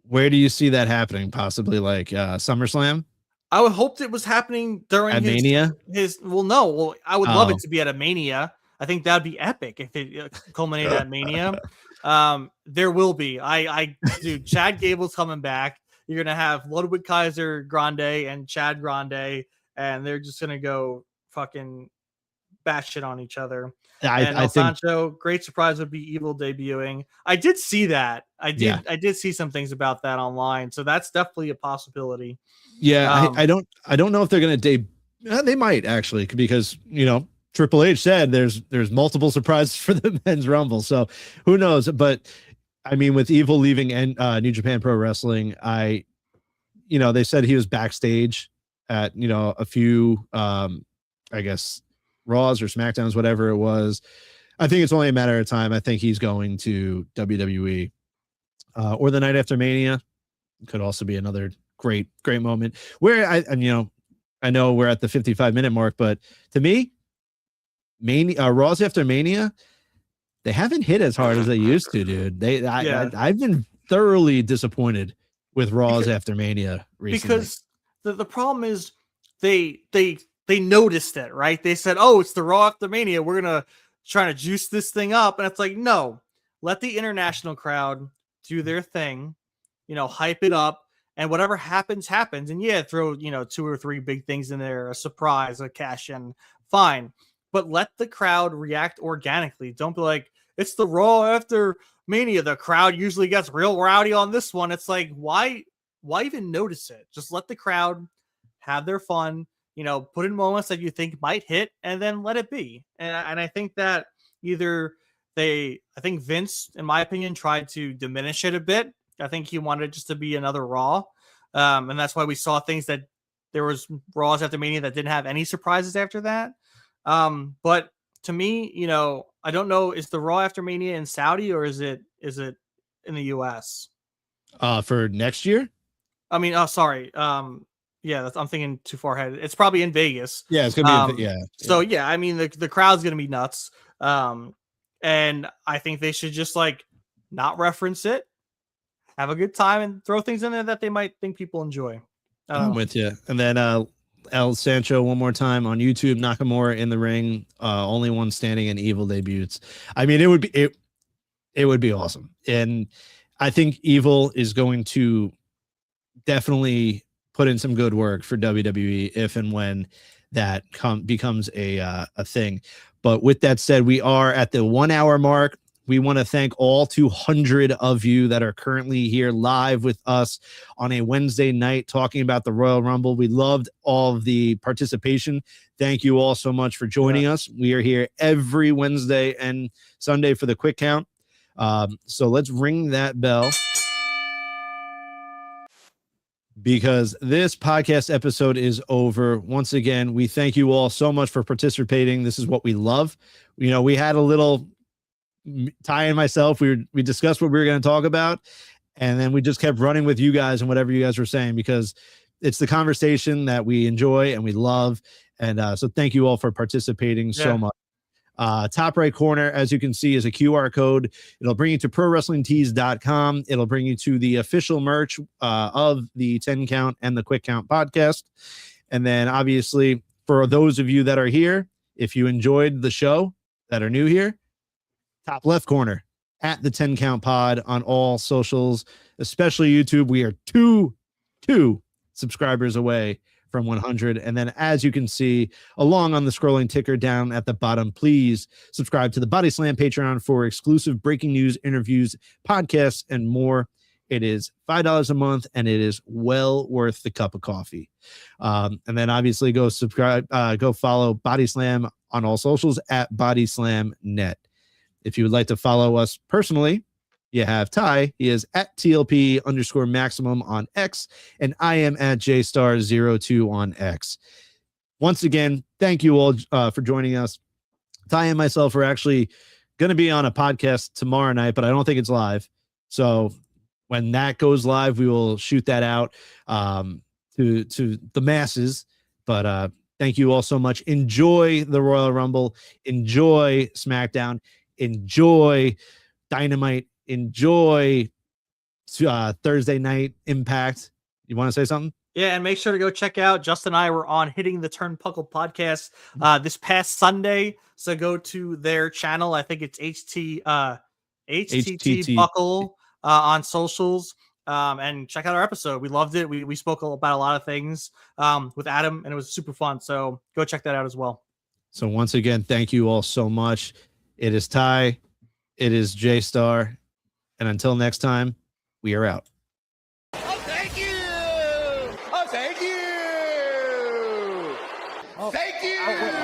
Speaker 2: Where do you see that happening? Possibly like SummerSlam?
Speaker 1: I would hope it was happening during
Speaker 2: Mania.
Speaker 1: I would love it to be at a Mania. I think that'd be epic if it culminated at Mania. There will be. Dude, Chad Gable's coming back. You're gonna have Ludwig Kaiser Grande and Chad Grande, and they're just gonna go fucking bash shit on each other. I think Sancho, great surprise would be Evil debuting. I did see that. I did see some things about that online, so that's definitely a possibility.
Speaker 2: Yeah, I don't know if they're gonna they might actually, because Triple H said there's multiple surprises for the men's rumble, so who knows? But I mean, with Evil leaving New Japan Pro Wrestling, they said he was backstage at a few I guess Raws or SmackDowns, whatever it was. I think it's only a matter of time. I think he's going to WWE or the night after Mania. Could also be another great moment where I know we're at the 55-minute mark, but to me, Raws after Mania, they haven't hit as hard as they used to, dude. I've been thoroughly disappointed with Raws after Mania recently. Because
Speaker 1: the problem is they noticed it, right? They said, "Oh, it's the Raw after Mania. We're gonna try to juice this thing up," and it's like, no, let the international crowd do their thing, hype it up, and whatever happens. And throw 2 or 3 big things in there, a surprise, a cash in, fine. But let the crowd react organically. Don't be like, it's the Raw after Mania. The crowd usually gets real rowdy on this one. It's like, why even notice it? Just let the crowd have their fun. Put in moments that you think might hit, and then let it be. And I think that I think Vince, in my opinion, tried to diminish it a bit. I think he wanted it just to be another Raw. And that's why we saw things that there was Raws after Mania that didn't have any surprises after that. But to me, I don't know, is the Raw after Mania in Saudi or is it in the US?
Speaker 2: For next year?
Speaker 1: I mean, sorry. Yeah, I'm thinking too far ahead. It's probably in Vegas.
Speaker 2: Yeah, it's gonna be.
Speaker 1: So yeah, I mean, the crowd's gonna be nuts. And I think they should just not reference it, have a good time, and throw things in there that they might think people enjoy.
Speaker 2: I'm with you. And then El Sancho one more time on YouTube. Nakamura in the ring, only one standing, and Evil debuts. I mean, it would be awesome, and I think Evil is going to definitely put in some good work for WWE if and when that becomes a thing. But with that said, we are at the 1 hour mark. We want to thank all 200 of you that are currently here live with us on a Wednesday night talking about the Royal Rumble. We loved all of the participation. Thank you all so much for joining us. We are here every Wednesday and Sunday for the quick count. So let's ring that bell, because this podcast episode is over. Once again, we thank you all so much for participating. This is what we love. We had a little, Ty and myself, we discussed what we were going to talk about, and then we just kept running with you guys and whatever you guys were saying, because it's the conversation that we enjoy and we love. And so thank you all for participating so much. Top right corner, as you can see, is a QR code. It'll bring you to prowrestlingtees.com. It'll bring you to the official merch of the 10 Count and the Quick Count podcast. And then obviously, for those of you that are here, if you enjoyed the show, that are new here, top left corner at the 10 Count Pod on all socials, especially YouTube. We are two subscribers away from 100. And then, as you can see along on the scrolling ticker down at the bottom, please subscribe to the Bodyslam Patreon for exclusive breaking news, interviews, podcasts, and more. It is $5 a month, and it is well worth the cup of coffee. And then obviously go subscribe, go follow Bodyslam on all socials at BodyslamNet. If you would like to follow us personally, you have Ty. He is at TLP_maximum on X, and I am at JStar02 on X. Once again, thank you all for joining us. Ty and myself are actually going to be on a podcast tomorrow night, but I don't think it's live. So when that goes live, we will shoot that out to the masses. But thank you all so much. Enjoy the Royal Rumble. Enjoy SmackDown. Enjoy Dynamite. Enjoy Thursday Night Impact. You want to say something?
Speaker 1: Yeah, and make sure to go check out Justin and I were on Hitting the Turnbuckle podcast this past Sunday. So go to their channel. I think it's HTT Buckle on socials. And check out our episode. We loved it. We spoke about a lot of things with Adam, and it was super fun. So go check that out as well.
Speaker 2: So once again, thank you all so much. It is Ty. It is J-Star. And until next time, we are out.
Speaker 3: Oh, thank you. Oh, thank you. Oh, thank you.